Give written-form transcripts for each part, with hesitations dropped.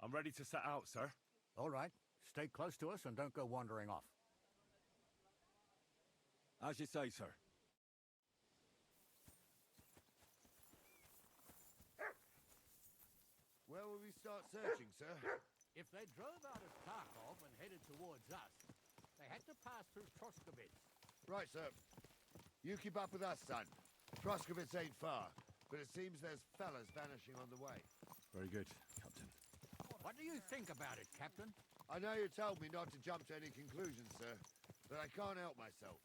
I'm ready to set out, sir. All right. Stay close to us and don't go wandering off. As you say, sir. Where will we start searching, sir? If they drove out of Kharkov and headed towards us, they had to pass through Troskovitz. Right, sir. You keep up with us, son. Troskovitz ain't far, but it seems there's fellas vanishing on the way. Very good, Captain. What do you think about it, Captain? I know you told me not to jump to any conclusions, sir, but I can't help myself.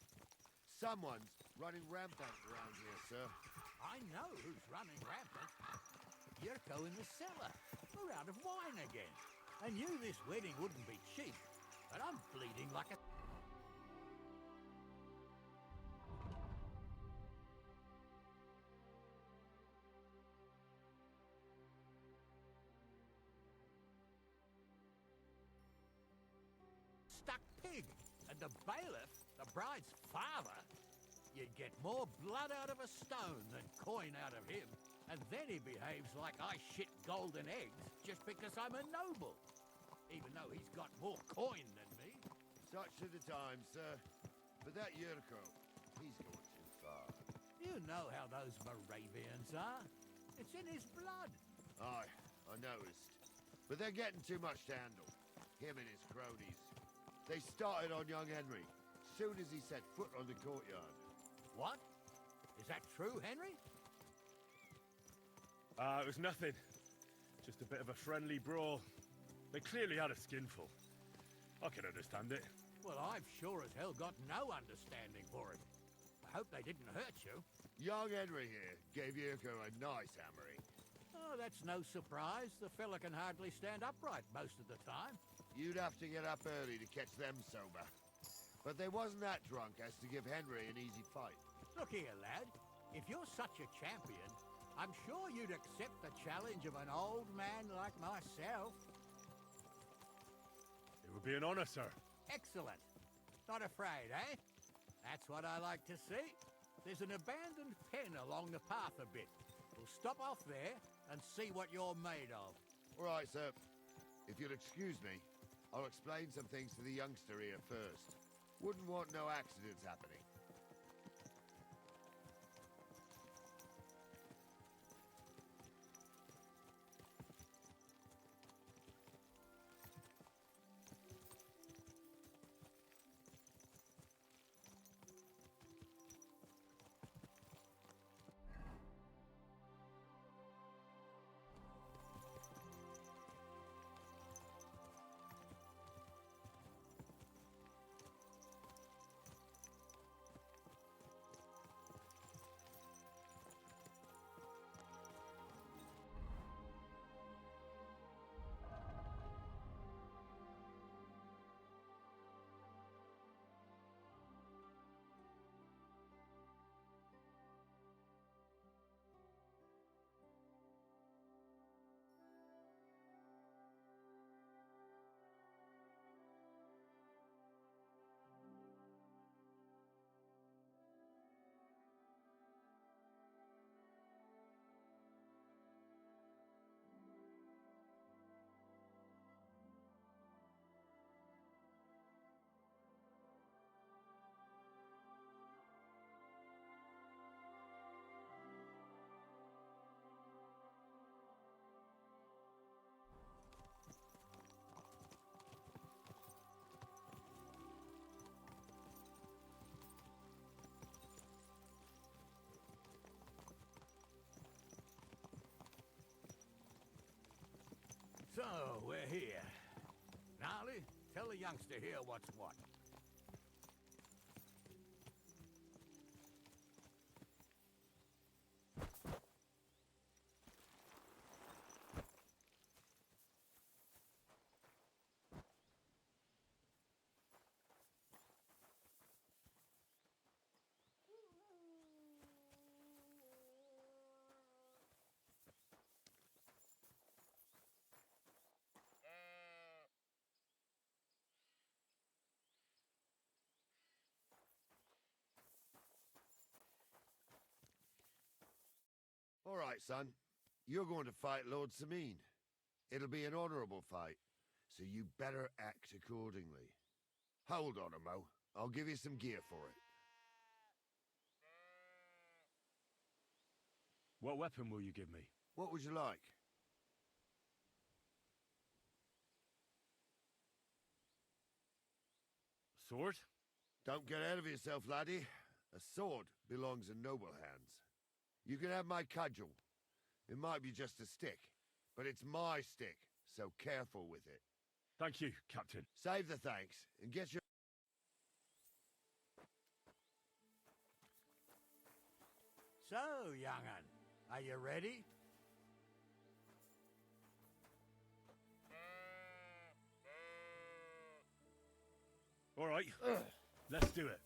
Someone's running rampant around here, sir. I know who's running rampant. Yurko in the cellar. We're out of wine again. I knew this wedding wouldn't be cheap, but I'm bleeding like a... stuck pig. And the bailiff, the bride's father, you'd get more blood out of a stone than coin out of him. And then he behaves like I shit golden eggs just because I'm a noble. Even though he's got more coin than me. Such are the times, sir. But that Yurko, he's going too far. You know how those Moravians are. It's in his blood. Aye, I noticed. But they're getting too much to handle. Him and his cronies. They started on young Henry, soon as he set foot on the courtyard. What? Is that true, Henry? It was nothing. Just a bit of a friendly brawl. They clearly had a skinful. I can understand it. Well, I've sure as hell got no understanding for it. I hope they didn't hurt you. Young Henry here gave Yurko a nice hammering. Oh, that's no surprise. The fella can hardly stand upright most of the time. You'd have to get up early to catch them sober. But they wasn't that drunk as to give Henry an easy fight. Look here, lad. If you're such a champion, I'm sure you'd accept the challenge of an old man like myself. It would be an honor, sir. Excellent. Not afraid, eh? That's what I like to see. There's an abandoned pen along the path a bit. We'll stop off there and see what you're made of. All right, sir. If you'll excuse me, I'll explain some things to the youngster here first. Wouldn't want no accidents happening. So, we're here. Gnarly, tell the youngster here what's what. All right, son. You're going to fight Lord Samine. It'll be an honorable fight, so you better act accordingly. Hold on a mo. I'll give you some gear for it. What weapon will you give me? What would you like? Sword? Don't get ahead of yourself, laddie. A sword belongs in noble hands. You can have my cudgel. It might be just a stick, but it's my stick, so careful with it. Thank you, Captain. Save the thanks, and get your... So, young'un, are you ready? All right, let's do it.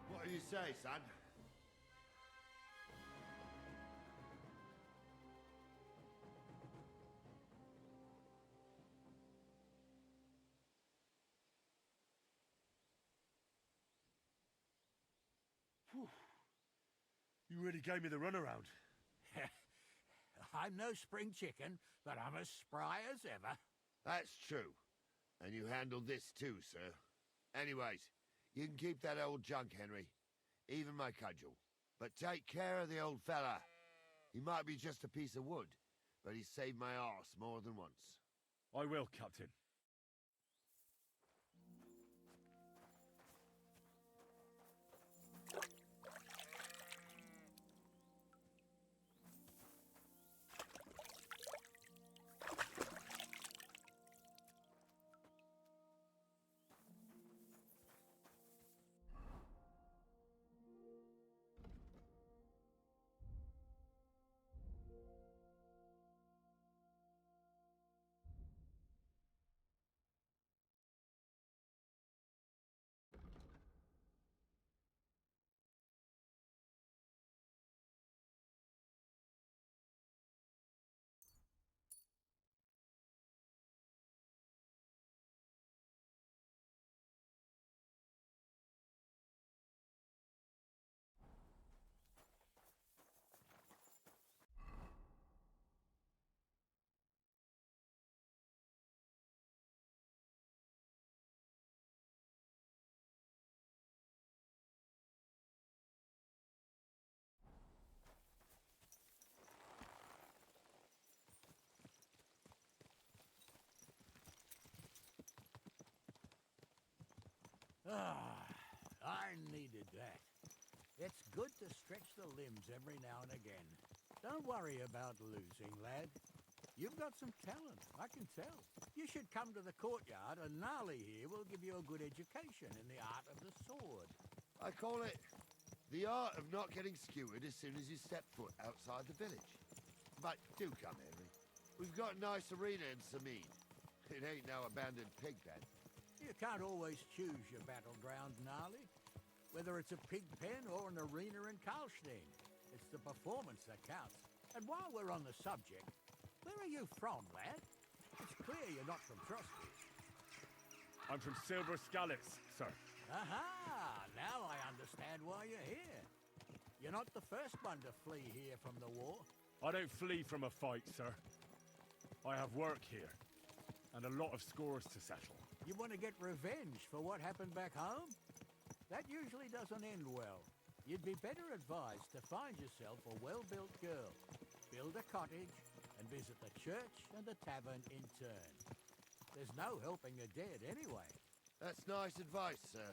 What do you say, son? You really gave me the runaround. I'm no spring chicken, but I'm as spry as ever. That's true. And you handled this too, sir. Anyways, you can keep that old junk, Henry. Even my cudgel. But take care of the old fella. He might be just a piece of wood, but he saved my arse more than once. I will, Captain. I needed that. It's good to stretch the limbs every now and again. Don't worry about losing, lad. You've got some talent, I can tell. You should come to the courtyard, and Gnarly here will give you a good education in the art of the sword. I call it the art of not getting skewered as soon as you step foot outside the village. But do come, Henry. We've got a nice arena in Sameen. It ain't no abandoned pig pen. You can't always choose your battleground, Gnarly. Whether it's a pig pen or an arena in Karlstein, it's the performance that counts. And while we're on the subject, where are you from, lad? It's clear you're not from Trusty. I'm from Silver Scallops, sir. Aha! Now I understand why you're here. You're not the first one to flee here from the war. I don't flee from a fight, sir. I have work here. and a lot of scores to settle. You want to get revenge for what happened back home? That usually doesn't end well. You'd be better advised to find yourself a well-built girl, build a cottage, and visit the church and the tavern in turn. There's no helping the dead anyway. That's nice advice, sir.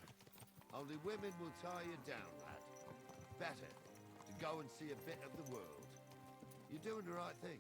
Only women will tie you down, lad. Better to go and see a bit of the world. You're doing the right thing.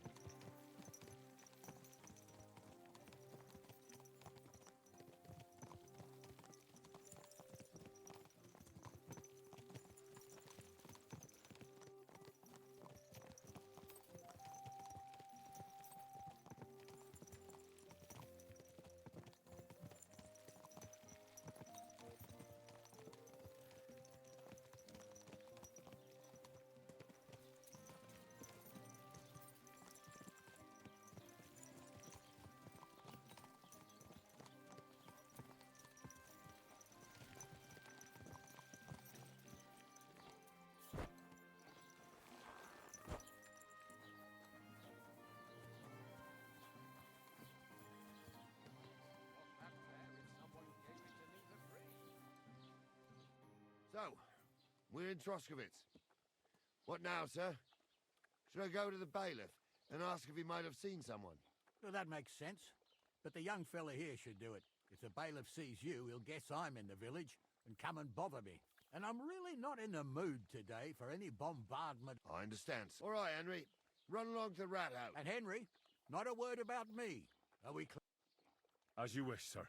So, we're in Troskowitz. What now, sir? Should I go to the bailiff and ask if he might have seen someone? Well, that makes sense. But the young fella here should do it. If the bailiff sees you, he'll guess I'm in the village and come and bother me. And I'm really not in the mood today for any bombardment. I understand. All right, Henry. Run along to the rat house. And Henry, not a word about me. Are we clear? As you wish, sir.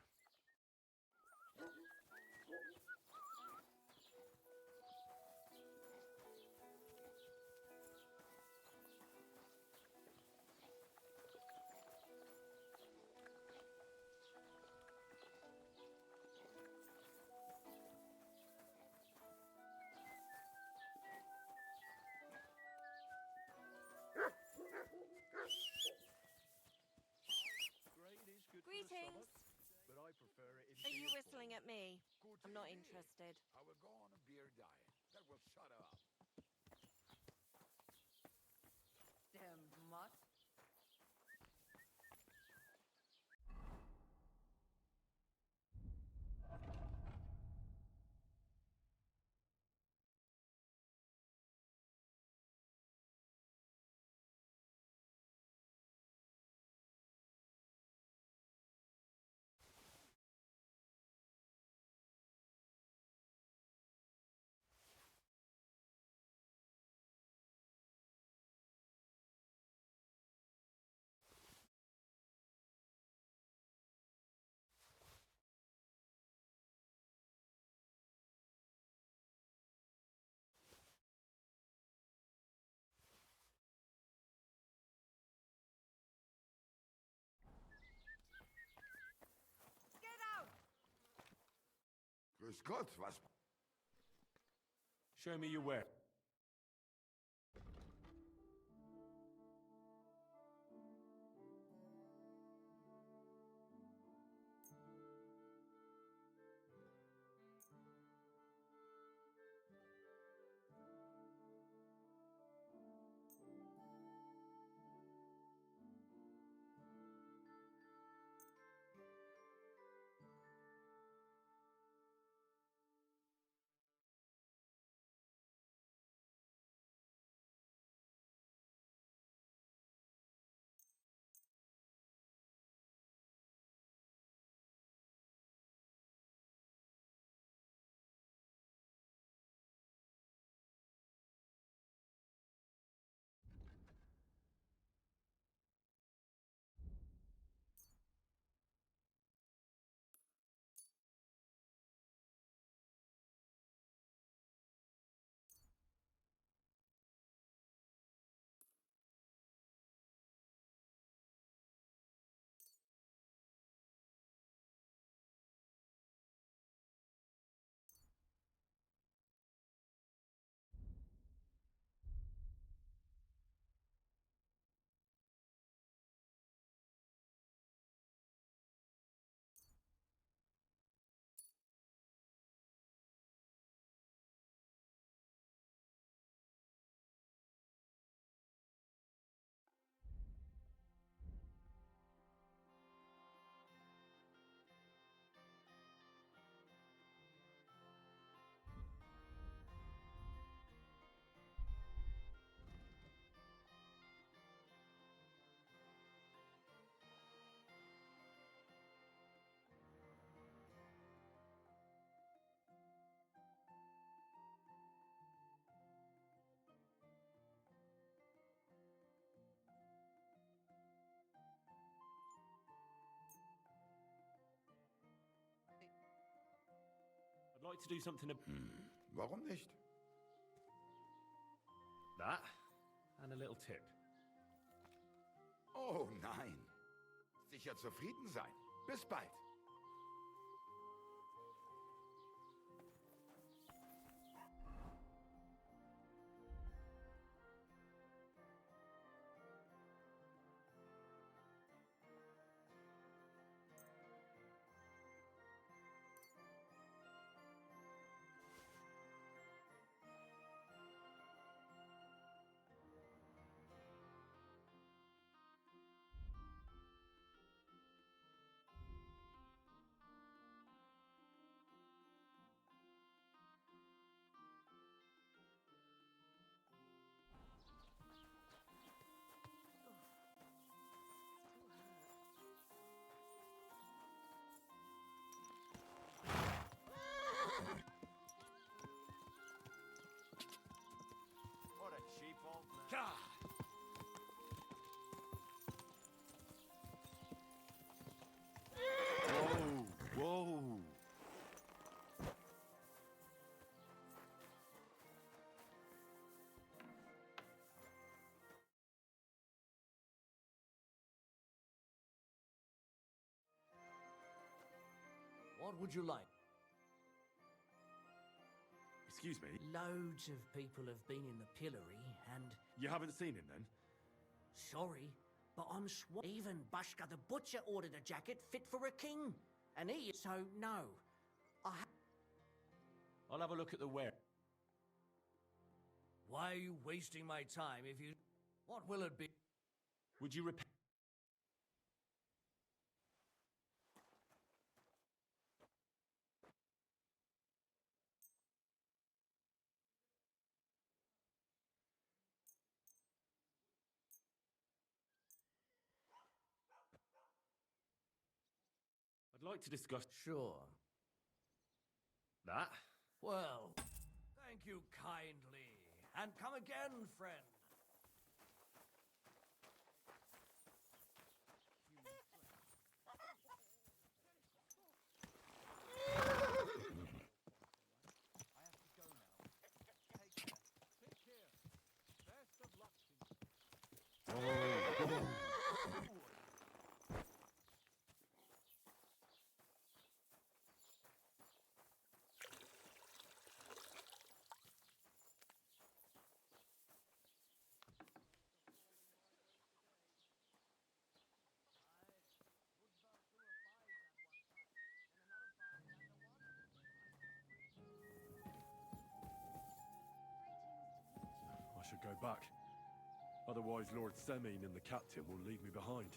Greetings. But I prefer it in Are you beer whistling at me? form. Good I'm to not hear. interested. I will go on a beer diet. That will shut her up. Damn mutt. Get out! Grüß Gott, was? Show me your way. like to do something. Warum nicht? That and a little tip. Oh nein. Sicher zufrieden sein. Bis bald. What a cheap old man. Whoa, whoa. What would you like? Excuse me. Loads of people have been in the pillory, and You haven't seen him then? sorry, but I'm even Bushka the Butcher ordered a jacket fit for a king, and he so no. I'll have a look at the wear. Why are you wasting my time if you... What will it be? Would you repair? I'd like to discuss Sure. that. Well, thank you kindly, and come again, friend. I should go back. Otherwise, Lord Semine and the captain will leave me behind.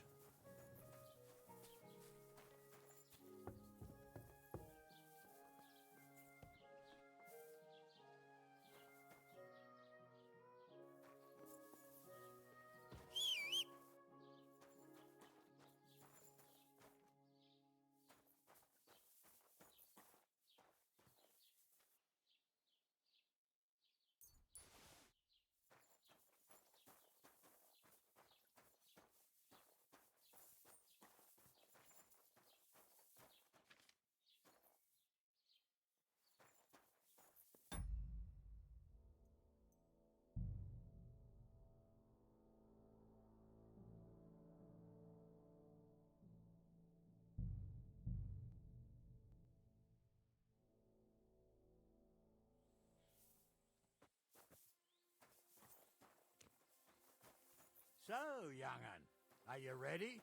So, young'un, are you ready?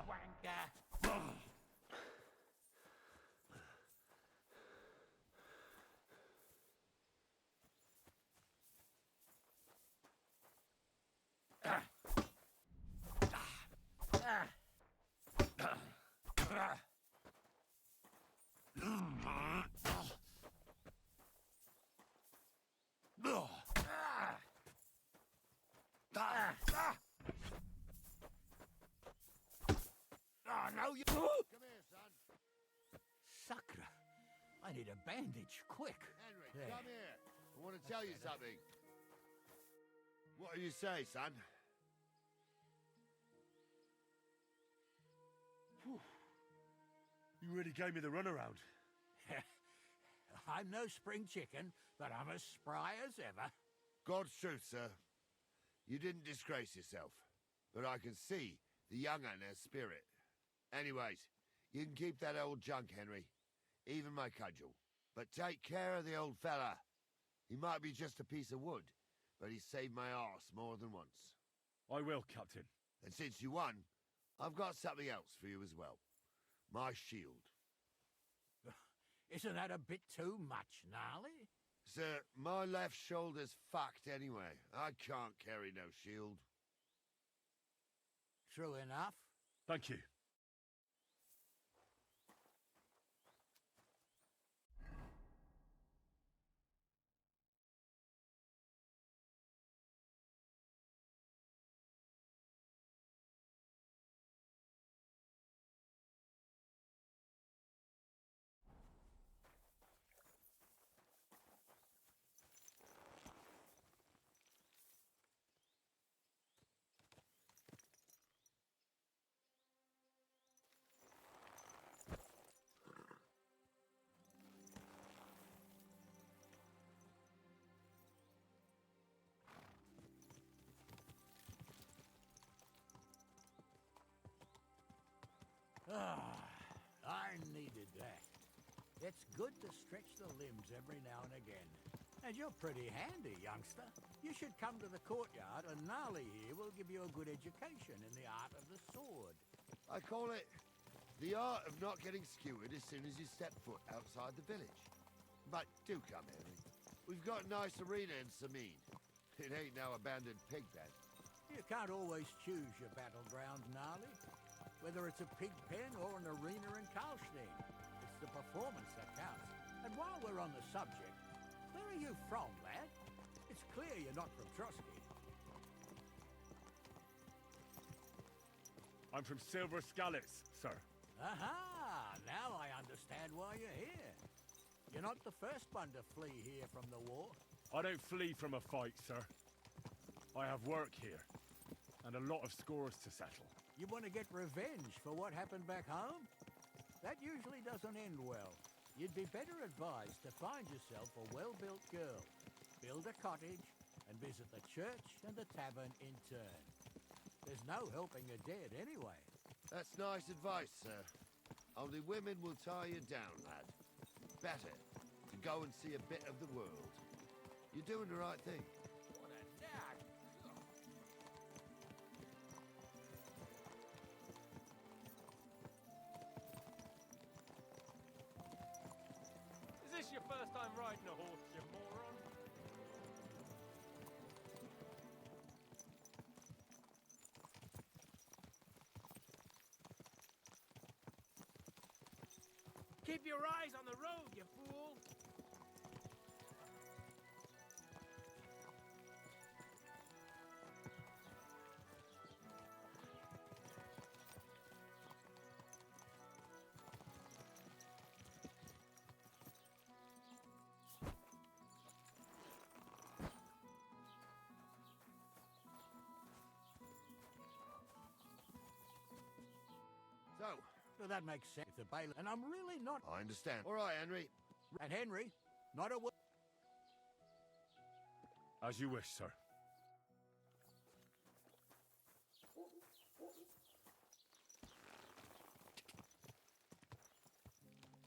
Wanker. No, you... Come here, son. Sucker. I need a bandage, quick. Henry, There. come here. I want to tell you something. What do you say, son? You really gave me the runaround. I'm no spring chicken, but I'm as spry as ever. God's truth, sir. You didn't disgrace yourself, but I can see the young un has spirit. Anyways, you can keep that old junk, Henry. Even my cudgel. But take care of the old fella. He might be just a piece of wood, but he saved my arse more than once. I will, Captain. And since you won, I've got something else for you as well. My shield. Isn't that a bit too much, Gnarly? Sir, my left shoulder's fucked anyway. I can't carry no shield. True enough. Thank you. I needed that. It's good to stretch the limbs every now and again. And you're pretty handy, youngster. You should come to the courtyard, and Gnarly here will give you a good education in the art of the sword. I call it the art of not getting skewered as soon as you step foot outside the village. But do come, Henry. We've got a nice arena in Sameen. It ain't no abandoned pig pen. You can't always choose your battleground, Gnarly. Whether it's a pig pen or an arena in Karlstein, it's the performance that counts. And while we're on the subject, where are you from, lad? It's clear you're not from Trotsky. I'm from Silver Scallops, sir. Aha! Now I understand why you're here. You're not the first one to flee here from the war. I don't flee from a fight, sir. I have work here, and a lot of scores to settle. You want to get revenge for what happened back home? That usually doesn't end well. You'd be better advised to find yourself a well-built girl, build a cottage, and visit the church and the tavern in turn. There's no helping a dead anyway. That's nice advice, sir. Only women will tie you down, lad. Better to go and see a bit of the world. You're doing the right thing. What a knack! Is this your first time riding a horse, you moron? Keep your eyes on the road, you fool! So that makes sense. The bailiff, and I'm really not. I understand. All right, Henry. And Henry, not a word. As you wish, sir.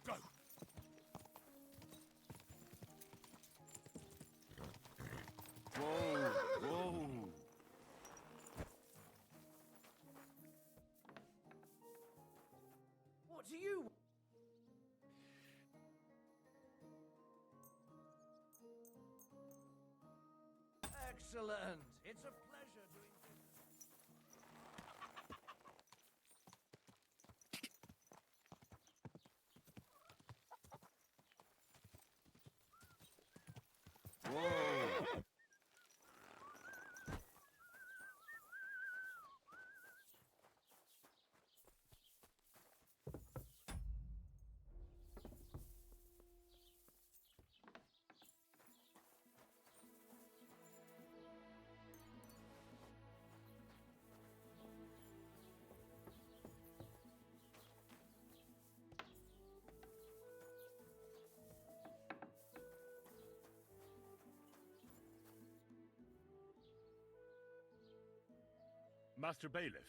Go! Excellent. It's a pleasure doing business. Whoa! Master Bailiff,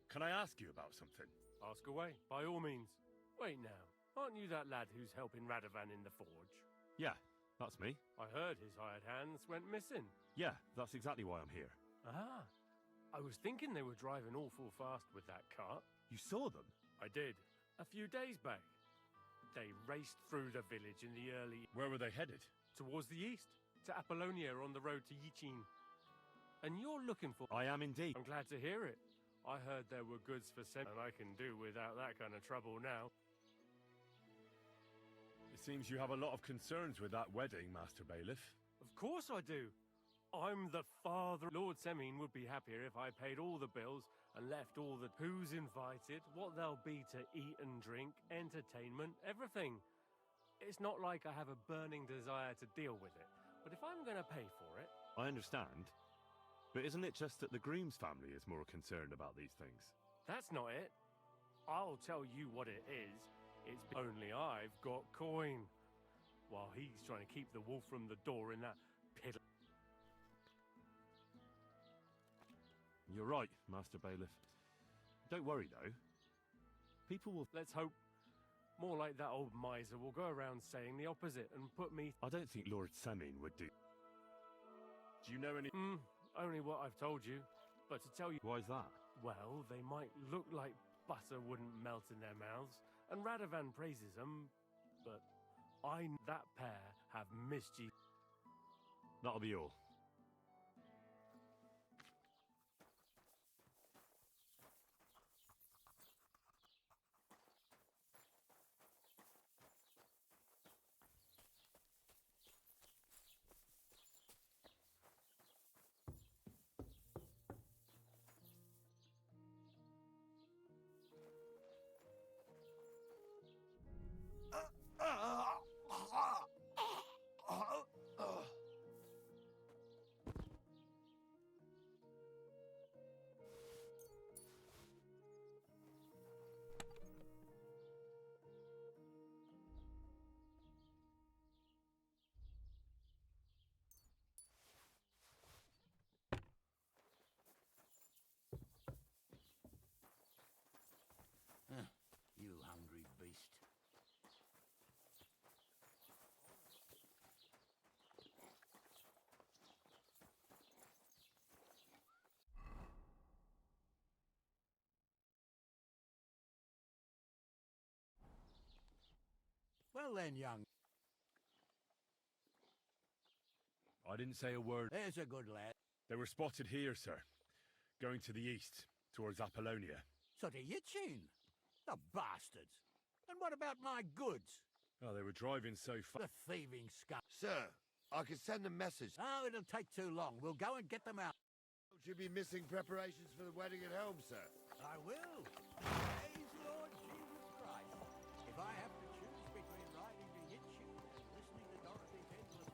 can I ask you about something? Ask away, by all means. Wait now, aren't you that lad who's helping Radovan in the forge? Yeah, that's me. I heard his hired hands went missing. Yeah, that's exactly why I'm here. Ah, I was thinking they were driving awful fast with that cart. You saw them? I did, a few days back. They raced through the village in the early... Where were they headed? Towards the east, to Apollonia on the road to Yichin. And you're looking for... I am indeed. I'm glad to hear it. I heard there were goods for sale, and I can do without that kind of trouble now. It seems you have a lot of concerns with that wedding, Master Bailiff. Of course I do. I'm the father. Lord Semin would be happier if I paid all the bills and left all the... Who's invited, what there'll be to eat and drink, entertainment, everything. It's not like I have a burning desire to deal with it. But if I'm going to pay for it... I understand. But isn't it just that the groom's family is more concerned about these things? That's not it. I'll tell you what it is. It's only I've got coin. While he's trying to keep the wolf from the door in that pit. You're right, Master Bailiff. Don't worry, though. People will... Let's hope more like that old miser will go around saying the opposite and put me... I don't think Lord Semin would do... Do you know any... Only what I've told you. But to tell you... Why's that? Well, they might look like butter wouldn't melt in their mouths, and Radovan praises them, but I know that pair have mischief. That'll be all. You hungry beast. Well then, young. I didn't say a word. There's a good lad. They were spotted here, sir. Going to the east, towards Apollonia. So to Yichin. The bastards. And what about my goods? Oh, they were driving so fast. The thieving scum. Sir, I can send a message. Oh, it'll take too long. We'll go and get them out. Don't you be missing preparations for the wedding at home, sir? I will. Praise Lord Jesus Christ. If I have to choose between riding to Yichin and listening to Dorothy's endless...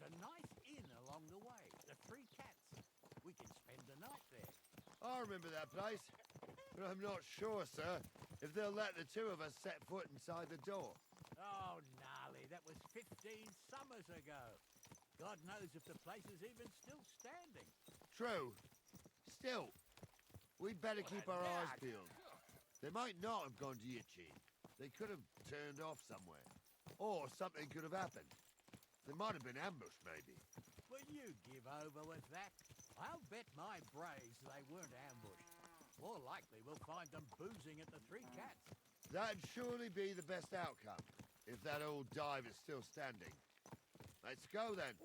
a nice inn along the way, the Three Cats. We can spend the night there. I remember that place, but I'm not sure, sir, if they'll let the two of us set foot inside the door. Oh, gnarly, that was 15 summers ago. God knows if the place is even still standing. True. Still, we'd better keep our eyes peeled. They might not have gone to Yichi. They could have turned off somewhere. Or something could have happened. They might have been ambushed, maybe. Will you give over with that? I'll bet my braves they weren't ambushed. More likely we'll find them boozing at the Three Cats. That'd surely be the best outcome, if that old dive is still standing. Let's go, then.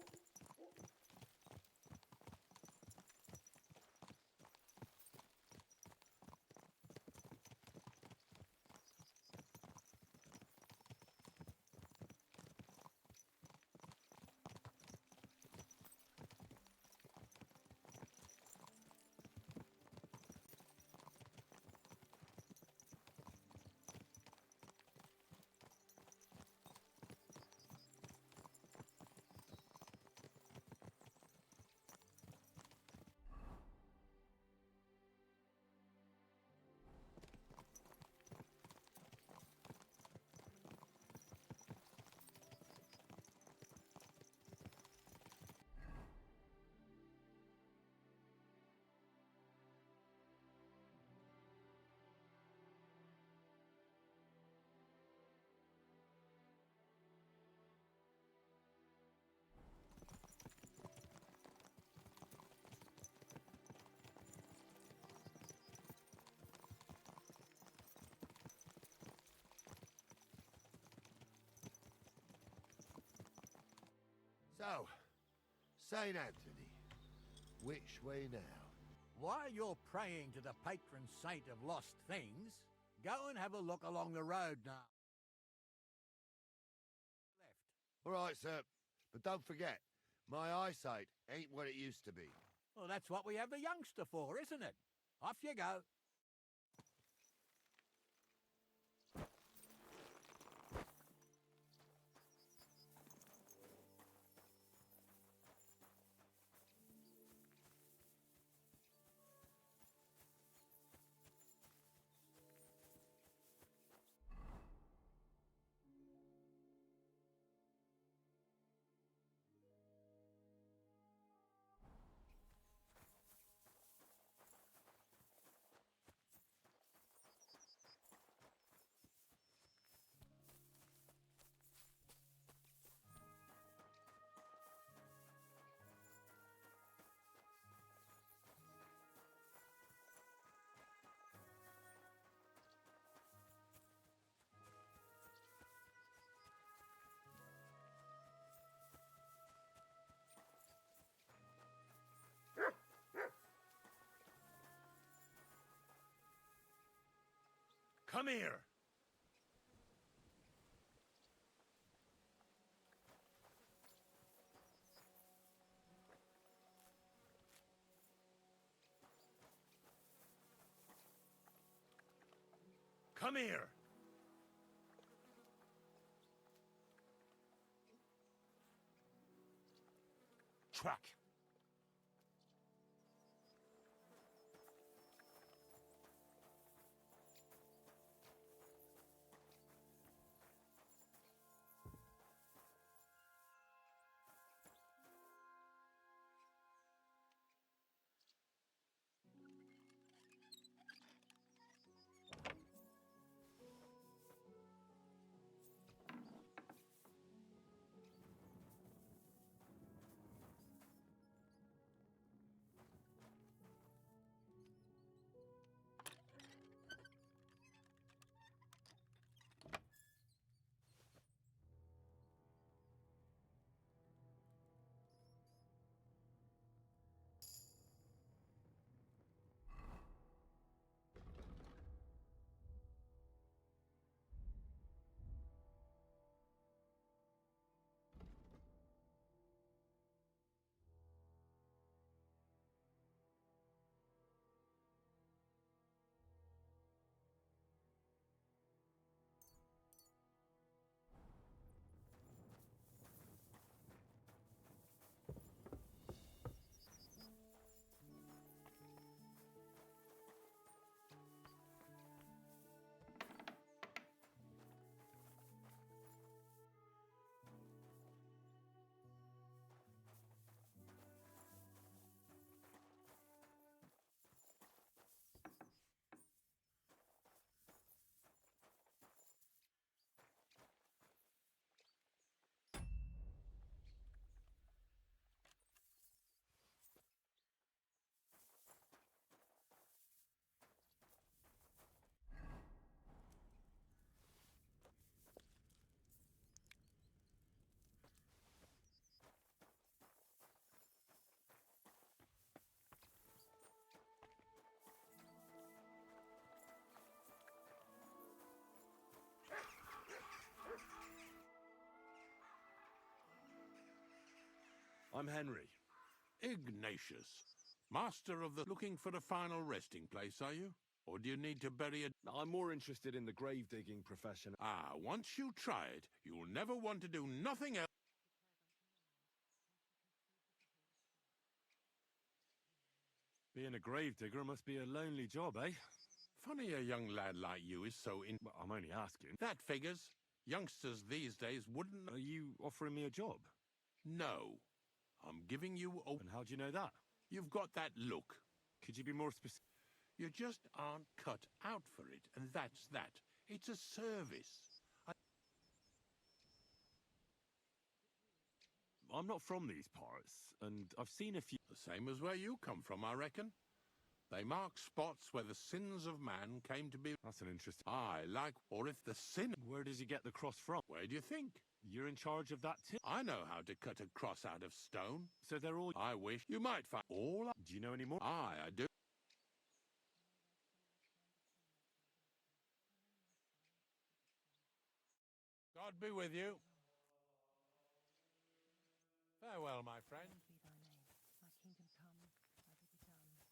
So, St. Anthony, which way now? While you're praying to the patron saint of lost things, go and have a look along the road now. Left. All right, sir. But don't forget, my eyesight ain't what it used to be. Well, that's what we have the youngster for, isn't it? Off you go. Come here! Come here! Track! I'm Henry. Ignatius. Master of the... Looking for a final resting place, are you? Or do you need to bury a... I'm more interested in the grave-digging profession. Ah, once you try it, you'll never want to do nothing else. Being a gravedigger must be a lonely job, eh? Funny a young lad like you is so in... Well, I'm only asking. That figures. Youngsters these days wouldn't... Are you offering me a job? No. I'm giving you a... And how do you know that? You've got that look. Could you be more specific? You just aren't cut out for it, and that's that. It's a service. I'm not from these parts, and I've seen a few... The same as where you come from, I reckon. They mark spots where the sins of man came to be... That's an interesting... I like... Or if the sin... Where does he get the cross from? Where do you think? You're in charge of that too? I know how to cut a cross out of stone. So they're all... I wish you might find all... Do you know any more? Aye, I do. God be with you. Farewell, my friend. Be thy name. Thy kingdom come, thy will be done,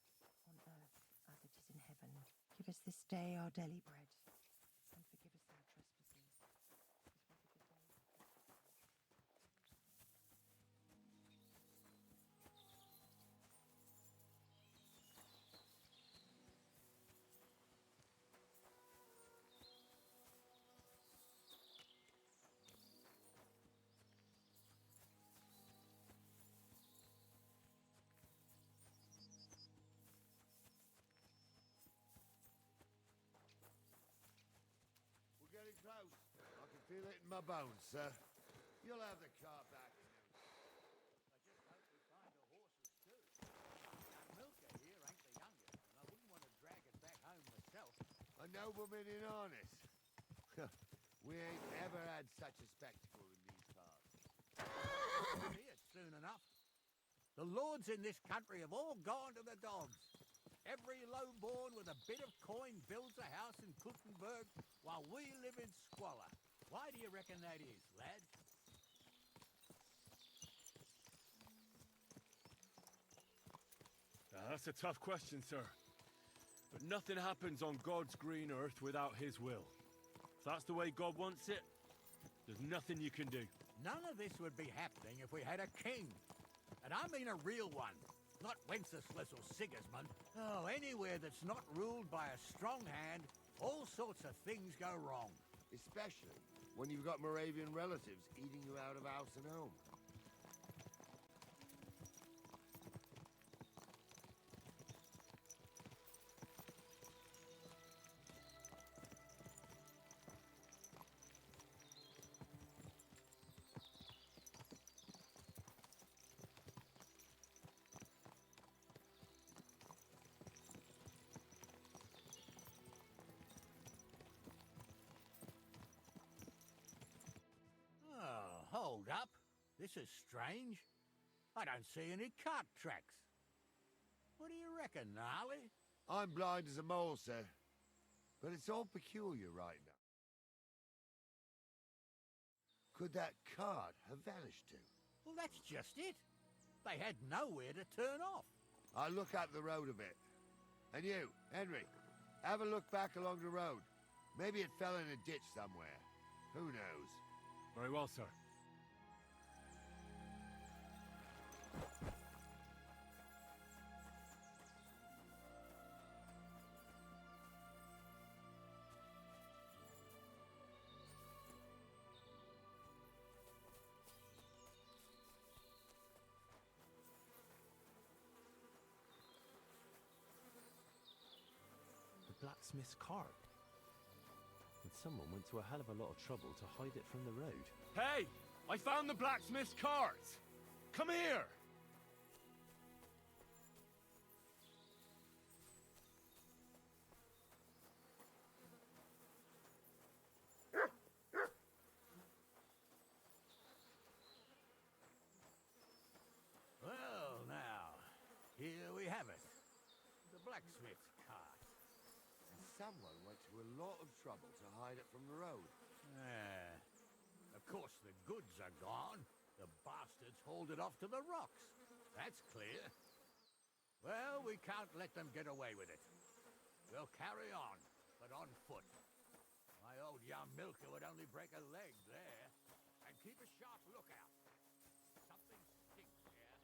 on earth as it is in heaven. Give us this day our daily bread, and forgive us our trespasses, as we forgive those who trespass against us. We're getting close. I can feel it in my bones, sir. You'll have the car back. I just hope we find the horses too. Now, Milka here ain't the youngest, and I wouldn't want to drag it back home myself. A nobleman in harness. We ain't ever had such a spectacle in these parts. We'll see it soon enough. The lords in this country have all gone to the dogs. Every lowborn with a bit of coin builds a house in Kuttenberg while we live in squalor. Why do you reckon that is, lad? That's a tough question, sir. But nothing happens on God's green earth without his will. If that's the way God wants it, there's nothing you can do. None of this would be happening if we had a king. And I mean a real one. Not Wenceslas or Sigismund. Oh, anywhere that's not ruled by a strong hand, all sorts of things go wrong. Especially when you've got Moravian relatives eating you out of house and home. Oh, hold up. This is strange. I don't see any cart tracks. What do you reckon, Gnarly? I'm blind as a mole, sir. But it's all peculiar right now. Could that cart have vanished to? Well, that's just it. They had nowhere to turn off. I'll look up the road a bit. And you, Henry, have a look back along the road. Maybe it fell in a ditch somewhere. Who knows? Very well, sir. The blacksmith's cart. And someone went to a hell of a lot of trouble to hide it from the road. Hey! I found the blacksmith's cart! Come here! Well, now, here we have it. The blacksmith's cart. And someone went to a lot of trouble to hide it from the road. Of course, the goods are gone, The bastards hauled it off to the rocks. That's clear. Well, we can't let them get away with it. We'll carry on, but on foot. My old young milker would only break a leg there. And keep a sharp lookout. Something stinks here.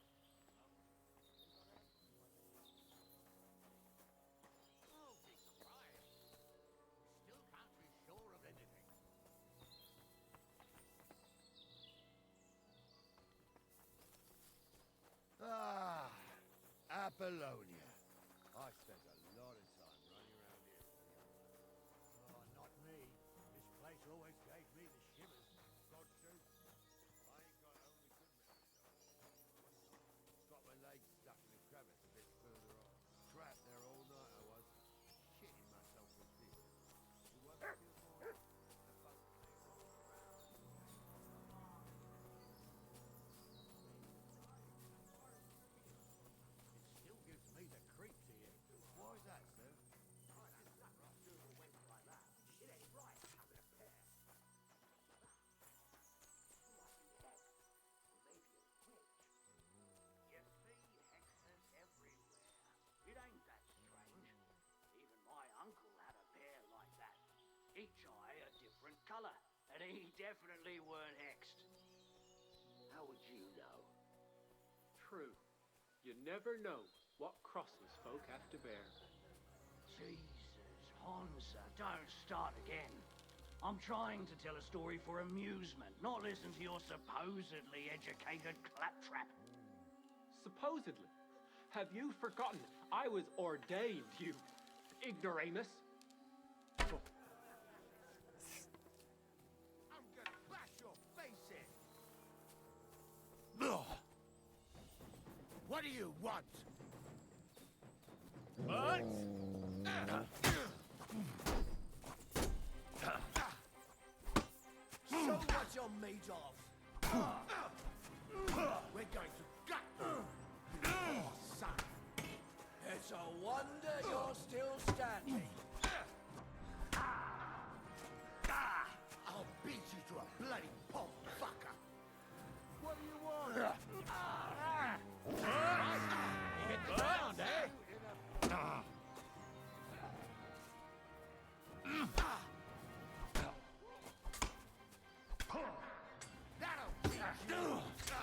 Oh, be quiet. We still can't be sure of anything. Ah, Apollonia. I spent a lot of time running around here. Oh, not me. This place always gave me the shivers. God truth. I ain't got only good memories of it. Got my legs stuck in a crevice a bit further on. Trapped there all night I was. Shitting myself with fear. It wasn't till morning. The folk came all around. It still gives me the creeps here. Why is that, sir? It ain't that strange. Even my uncle had a pair like that. Each eye a different colour, and he definitely weren't hexed. How would you know? True. You never know what crosses folk have to bear. Jesus, Honza, don't start again. I'm trying to tell a story for amusement, not listen to your supposedly educated claptrap. Supposedly. Have you forgotten I was ordained, you ignoramus? I'm gonna bash your face in! Ugh. What do you want? What? Show what you're made of! We're going to gut you, oh, son! It's a wonder you're still standing. I'll beat you to a bloody pulp, fucker! What do you want? You hit the ground, eh? That'll teach you!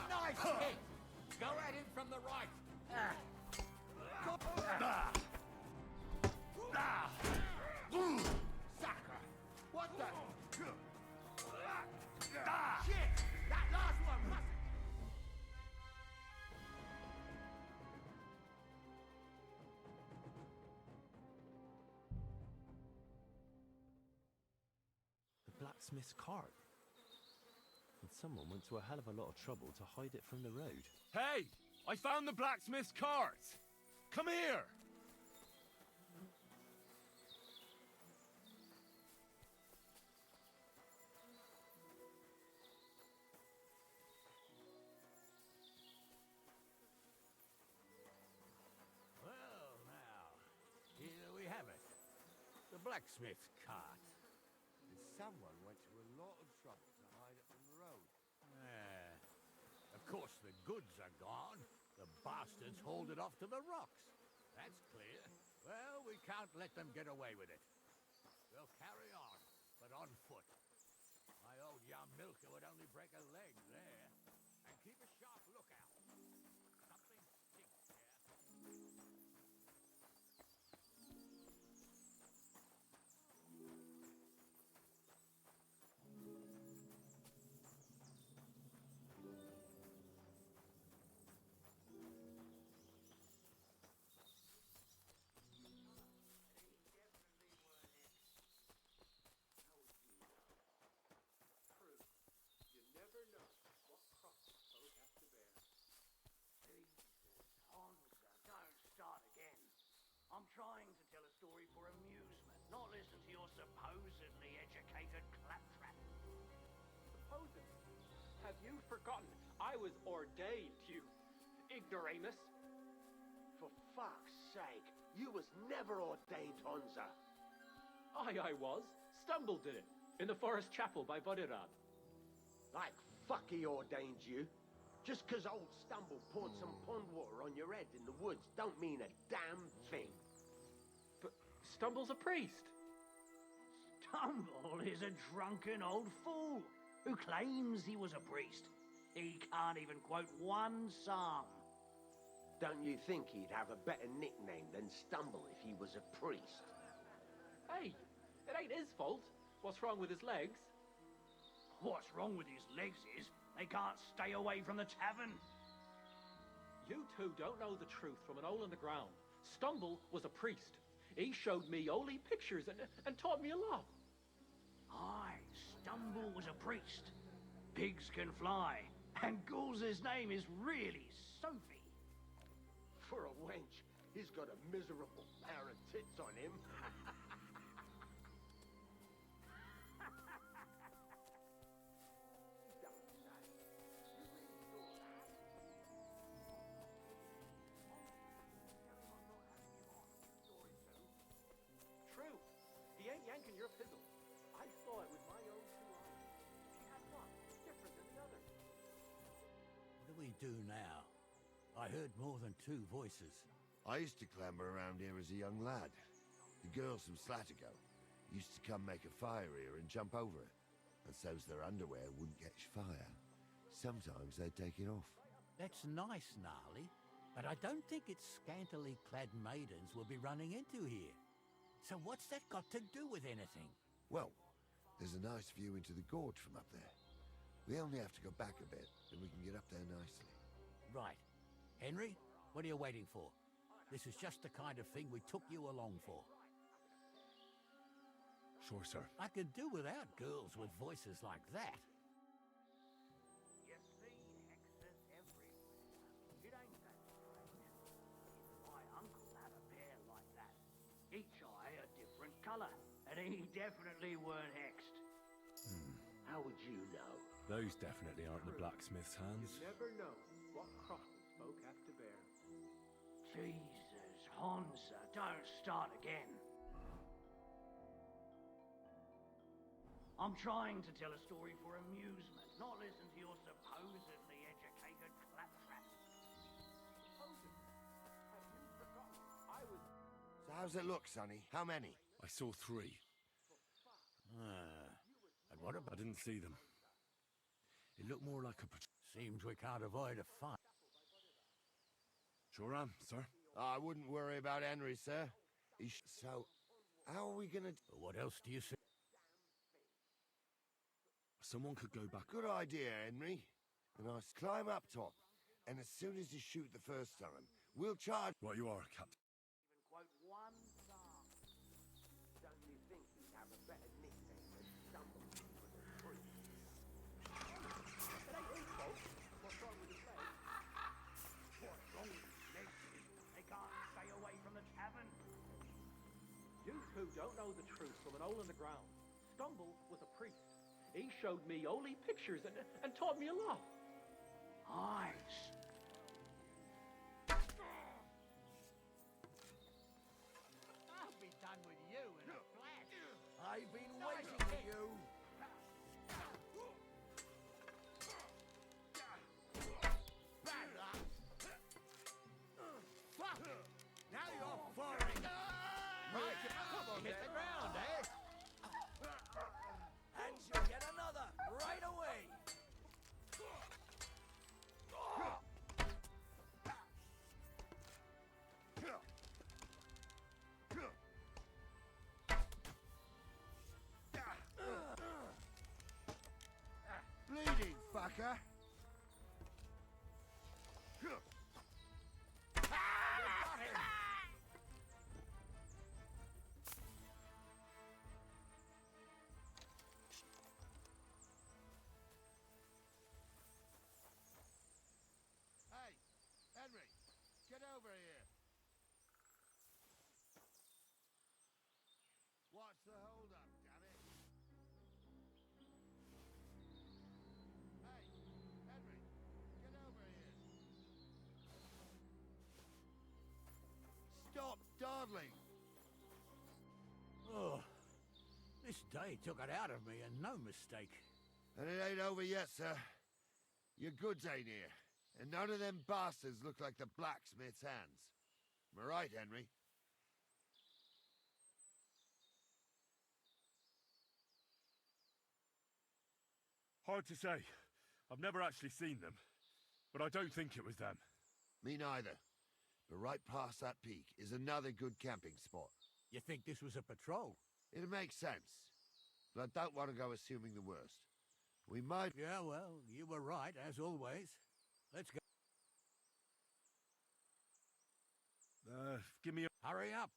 Nice hit! Go at him from the right! Sucker! What the? Shit! That last one must... The blacksmith's cart. And someone went to a hell of a lot of trouble to hide it from the road. Hey! I found the blacksmith's cart! Come here! Well, now, here we have it. The blacksmith's cart. And someone went to a lot of trouble to hide it from the road. Of course, the goods are gone. The bastards hauled it off to the rocks. That's clear. Well, we can't let them get away with it. We'll carry on, but on foot. My old young milker would only break a leg there. And keep a sharp lookout. Something stinks here. I'm trying to tell a story for amusement, not listen to your supposedly educated claptrap. Supposedly. Have you forgotten I was ordained, you ignoramus? For fuck's sake, you was never ordained, Honza. I was. Stumbled in it. In the forest chapel by Vodirad. Like fuck he ordained you. Just 'cause old Stumble poured some pond water on your head in the woods don't mean a damn thing. But Stumble's a priest. Stumble is a drunken old fool who claims he was a priest. He can't even quote one psalm. Don't you think he'd have a better nickname than Stumble if he was a priest? Hey, it ain't his fault. What's wrong with his legs? What's wrong with his legs is they can't stay away from the tavern. You two don't know the truth from an hole in the ground. Stumble was a priest. He showed me holy pictures and taught me a lot. Aye, Stumble was a priest. Pigs can fly, and Ghoul's name is really Sophie. For a wench, he's got a miserable pair of tits on him. True. He ain't yanking your fiddle. I saw it with my own two eyes. She had one, different than the other. What do we do now? I heard more than two voices. I used to clamber around here as a young lad. The girls from Slatigo used to come make a fire here and jump over it. And so's their underwear wouldn't catch fire. Sometimes they'd take it off. That's nice, Gnarly, but I don't think it's scantily clad maidens we'll be running into here. So what's that got to do with anything? Well, there's a nice view into the gorge from up there. We only have to go back a bit, and we can get up there nicely. Right. Henry, what are you waiting for? This is just the kind of thing we took you along for. Sure, sir. I could do without girls with voices like that. You see hexes everywhere. It ain't that strange. Even my uncle had a pair like that. Each eye a different colour, and he definitely weren't hexed. How would you know? Those definitely aren't the blacksmith's hands. You never know what crosses folk have to bear. Jesus, Honza, don't start again. I'm trying to tell a story for amusement, not listen to your supposedly educated claptrap. Have you forgotten? I was... So how's it look, Sonny? How many? I saw 3. And what about... I didn't see them. It looked more like a... Seems we can't avoid a fight. Sure am, sir. I wouldn't worry about Henry, sir. So, how are we gonna... What else do you see? Someone could go back... Good idea, Henry. And I climb up top. And as soon as you shoot the first time, we'll charge... Right you are, Captain. Even quote one psalm. Don't you think he'd have a better nickname than Stumble if he was a priest? It ain't his fault. What's wrong with his legs? What's wrong with his legs is they can't stay away from the tavern. You two don't know the truth from an hole in the ground. Stumble was a priest. He showed me holy pictures and taught me a lot. Aye. I'll be done with you in a flash. I've been waiting for you. Now you're firing. Right, come on, hit the ground, eh? And you'll get another right away. Bleeding, fucker! Hey, Henry, get over here. What's the holdup, damn it? Hey, Henry, get over here. Stop dawdling. Oh, this day took it out of me, and no mistake. And it ain't over yet, sir. Your goods ain't here. And none of them bastards look like the blacksmith's hands. Am I right, Henry? Hard to say. I've never actually seen them. But I don't think it was them. Me neither. But right past that peak is another good camping spot. You think this was a patrol? It makes sense. But I don't want to go assuming the worst. We might... Yeah, well, you were right, as always. Let's go. Give me a... Hurry up.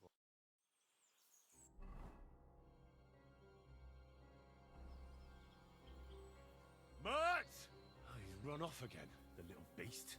Mert! Oh, he's run off again, the little beast.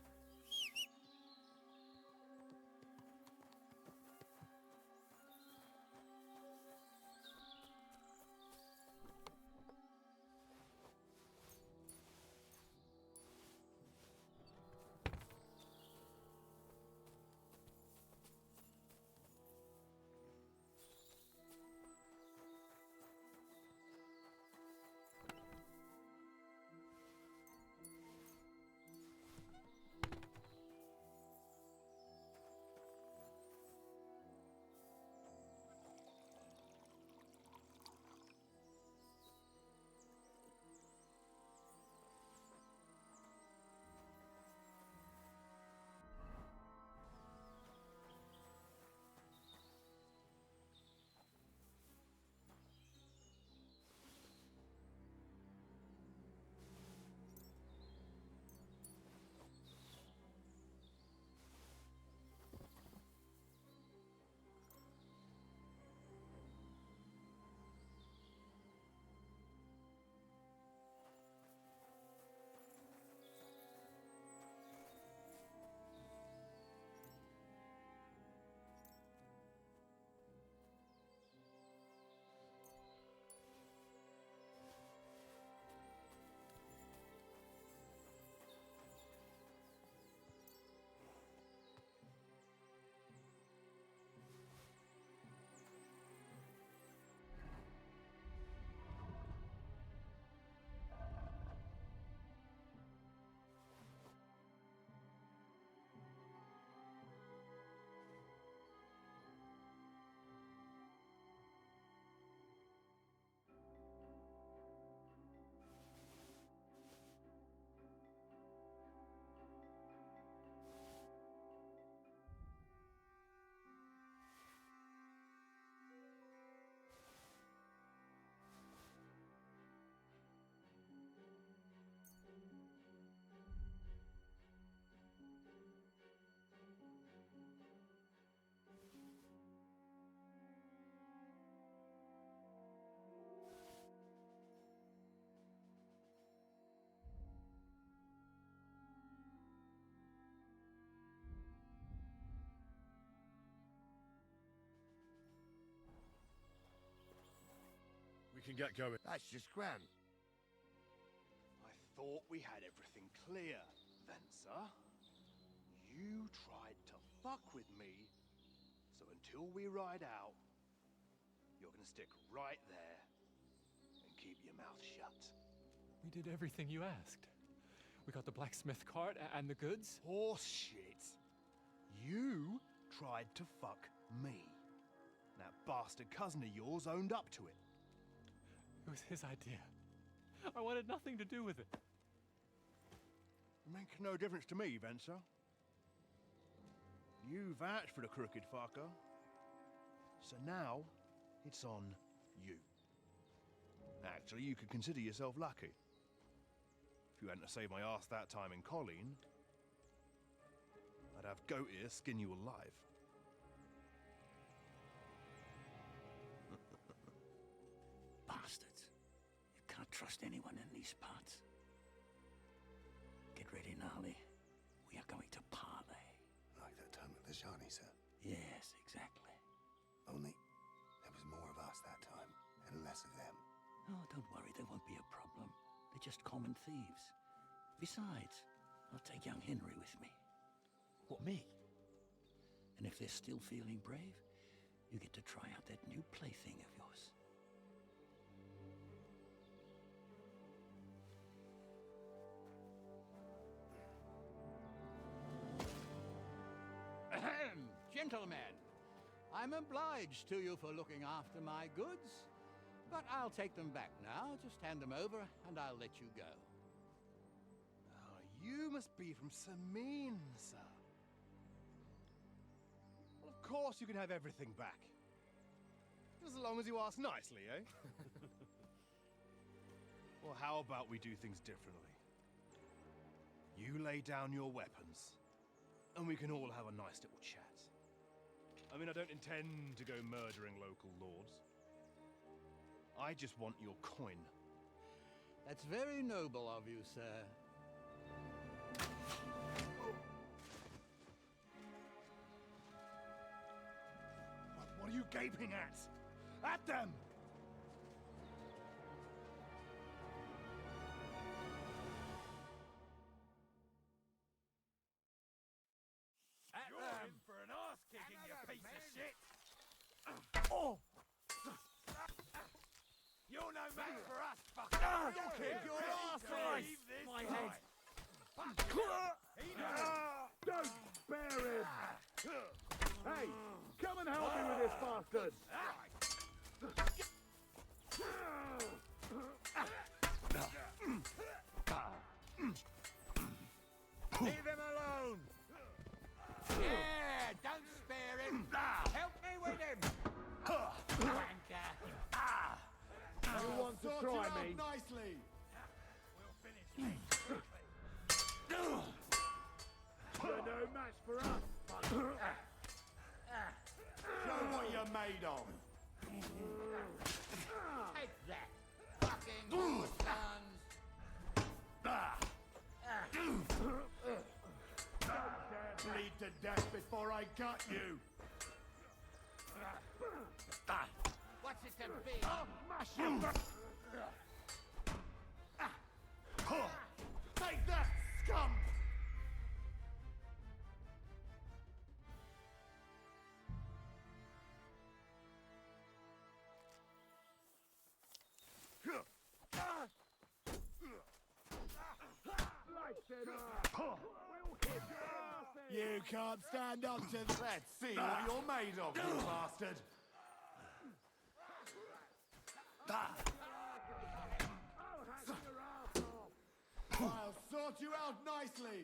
We can get going. That's just grand. I thought we had everything clear, Venser. You tried to fuck with me, so until we ride out, you're gonna stick right there and keep your mouth shut. We did everything you asked. We got the blacksmith cart and the goods. Horse shit. You tried to fuck me. That bastard cousin of yours owned up to it. It was his idea. I wanted nothing to do with it. Makes no difference to me, Venser. You vouched for the crooked fucker. So now, it's on you. Actually, you could consider yourself lucky. If you hadn't saved my ass that time in Colleen, I'd have goat ear skin you alive. Bastards. You can't trust anyone in these parts. Get ready, Gnarly. We are going to parley. Like that time with the Shani, sir? Yes, exactly. Only there was more of us that time, and less of them. Oh, don't worry, there won't be a problem. They're just common thieves. Besides, I'll take young Henry with me. What, me? And if they're still feeling brave, you get to try out that new plaything of yours. Gentlemen, I'm obliged to you for looking after my goods, but I'll take them back now. Just hand them over, and I'll let you go. Oh, you must be from Samin, sir. Well, of course you can have everything back. Just as long as you ask nicely, eh? Well, how about we do things differently? You lay down your weapons, and we can all have a nice little chat. I mean, I don't intend to go murdering local lords. I just want your coin. That's very noble of you, sir. What are you gaping at? At them! You're in for an arse-kicking, you piece of shit! Oh! You're no match for us, fucker! You'll kick your arse off! My head! Don't spare him! Hey, come and help me with this bastard! Leave him alone! Yeah, don't spare him! Help me with him! Wanker! You want to try me? Nicely! We'll finish this quickly. You're no match for us, fucker. Show what you're made of! Take that, fucking sons! Bleed to death before I cut you! What's it to be? I'll smash you! Take that, scum! You can't stand up to that. Let's see what you're made of, you bastard. I'll sort you out nicely.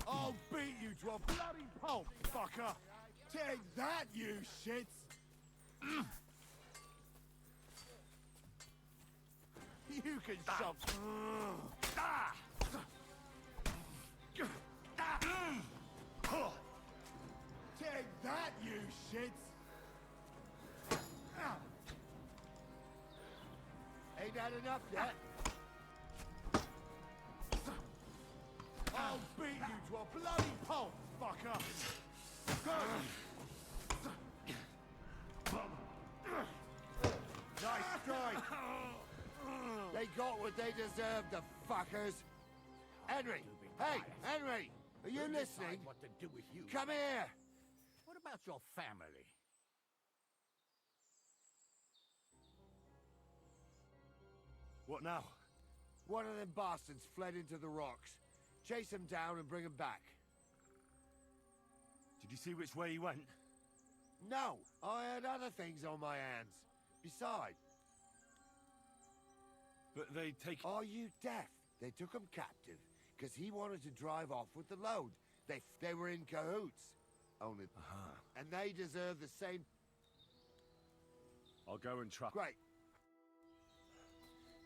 I'll beat you to a bloody pulp, fucker! Take that, you shits! You can shove... Take that, you shits! Ain't that enough yet? I'll beat you to a bloody pulp, fucker! Nice strike! They got what they deserved, the fuckers! Henry! Hey, Henry! Are you listening? What to do with you? Come here! What about your family? What now? One of them bastards fled into the rocks. Chase him down and bring him back. Did you see which way he went? No, I had other things on my hands. Besides... But they take... Are you deaf? They took him captive because he wanted to drive off with the load. They were in cahoots. Only... And they deserve the same... I'll go and try... Great.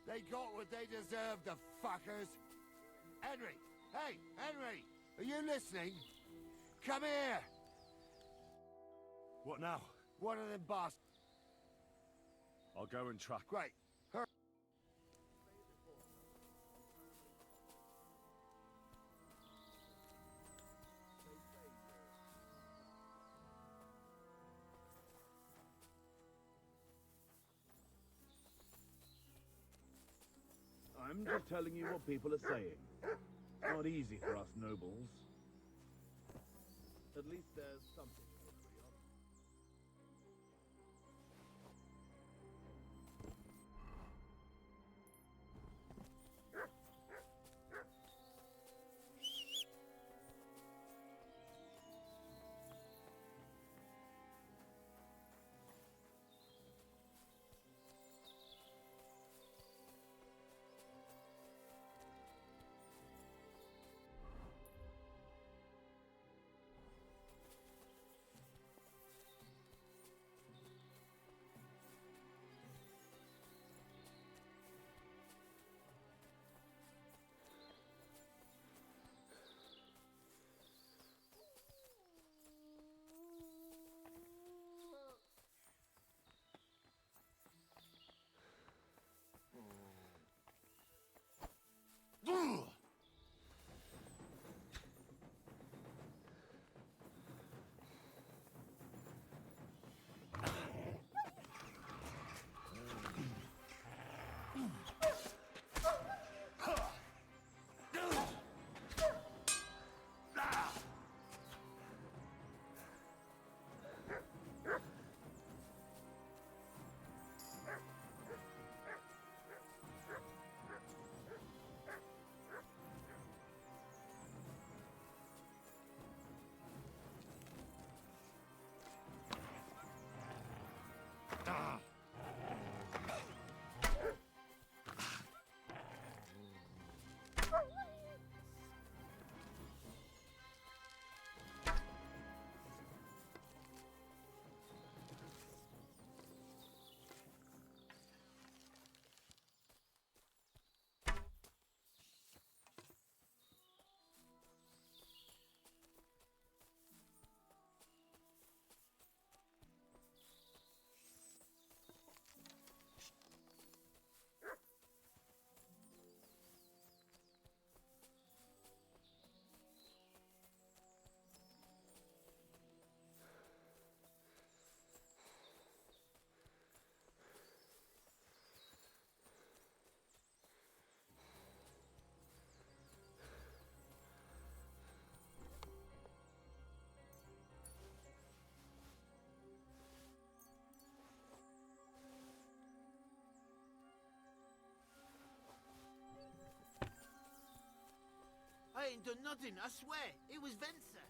They got what they deserved, the fuckers. Henry! Hey, Henry! Are you listening? Come here! What now? One of them bastards. I'll go and try... Great. Hurry. I'm just telling you what people are saying. It's not easy for us nobles. At least there's something to agree on. I ain't done nothing, I swear. It was Venser.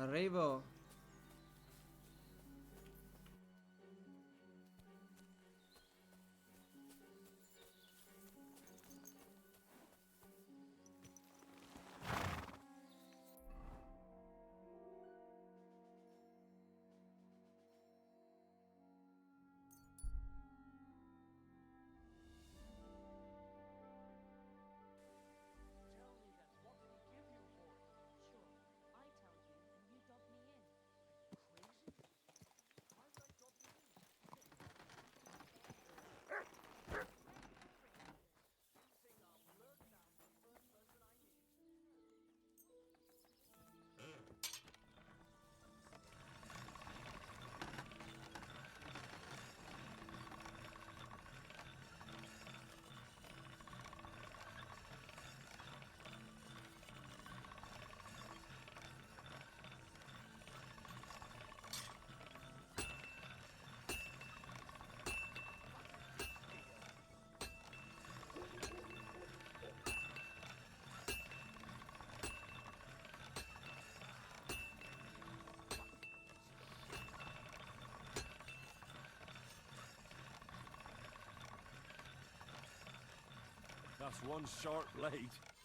Arrivo. That's one sharp blade.